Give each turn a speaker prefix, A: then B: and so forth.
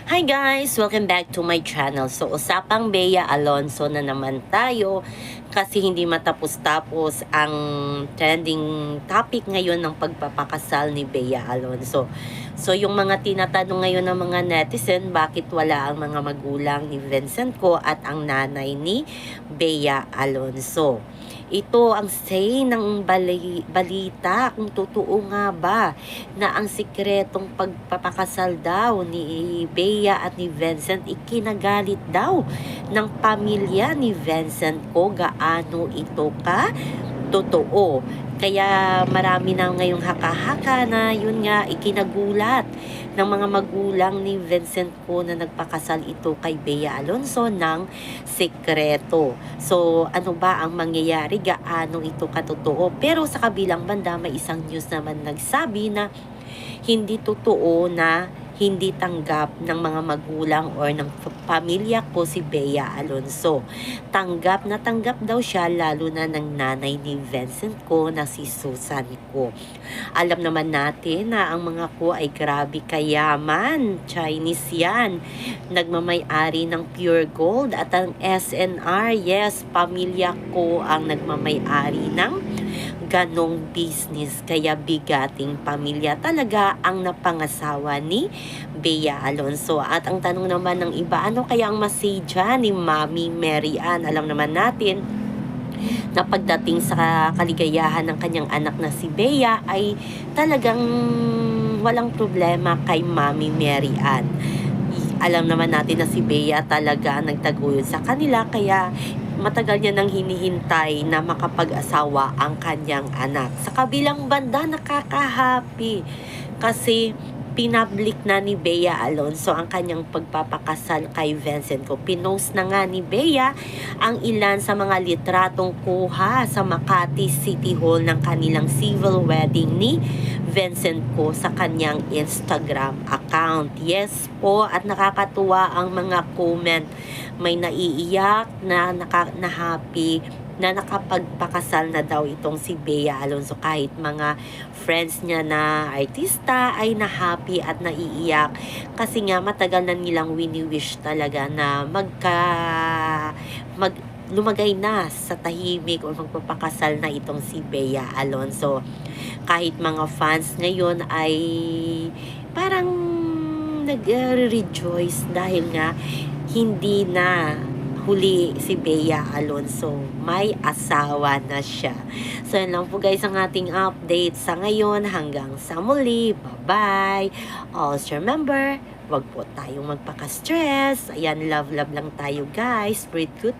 A: Hi guys! Welcome back to my channel. So, usapang Bea Alonzo na naman tayo kasi hindi matapos-tapos ang trending topic ngayon ng pagpapakasal ni Bea Alonzo. So, yung mga tinatanong ngayon ng mga netizen, bakit wala ang mga magulang ni Vincent Ko at ang nanay ni Bea Alonzo? Ito ang say ng balita kung totoo nga ba na ang sikretong pagpapakasal daw ni Bea at ni Vincent ikinagalit daw ng pamilya ni Vincent Ko. Gaano ito ka totoo? Kaya marami na ngayong haka-haka na yun nga ikinagulat ng mga magulang ni Vincent Ko na nagpakasal ito kay Bea Alonzo ng sekreto. So ano ba ang mangyayari? Gaano ito katotoo? Pero sa kabilang banda may isang news naman nagsabi na hindi totoo na hindi tanggap ng mga magulang or ng pamilya ko si Bea Alonzo. Tanggap na tanggap daw siya lalo na ng nanay ni Vincent Ko na si Susan Ko. Alam naman natin na ang mga Ko ay grabe kayaman. Chinese yan. Nagmamay-ari ng Pure Gold at ang SNR. Yes, pamilya ko ang nagmamay-ari ng ganong business. Kaya bigating pamilya talaga ang napangasawa ni Bea Alonzo. At ang tanong naman ng iba, ano kaya ang masidya ni Mami Mary Ann? Alam naman natin na pagdating sa kaligayahan ng kanyang anak na si Bea ay talagang walang problema kay Mami Mary Ann. Alam naman natin na si Bea talaga nagtaguyod sa kanila, kaya matagal niya nang hinihintay na makapag-asawa ang kanyang anak. Sa kabilang banda, nakaka-happy kasi pinablik na ni Bea Alonzo ang kanyang pagpapakasal kay Vincent Ko. Pinost na nga ni Bea ang ilan sa mga litratong kuha sa Makati City Hall ng kanilang civil wedding ni Vincent Ko sa kanyang Instagram account. Yes po, at nakakatuwa ang mga comment. May naiiyak na happy na nakapagpakasal na daw itong si Bea Alonzo. Kahit mga friends niya na artista ay na-happy at naiiyak kasi nga matagal na nilang wini-wish talaga na lumagay na sa tahimik o magpapakasal na itong si Bea Alonzo. Kahit mga fans ngayon ay parang nag-rejoice dahil nga hindi na huli si Bea Alonzo. May asawa na siya. So yun lang po guys ang ating update sa ngayon. Hanggang sa muli. Bye-bye. Also remember, wag po tayong magpaka-stress. Ayan, love lang tayo guys. Breathe good.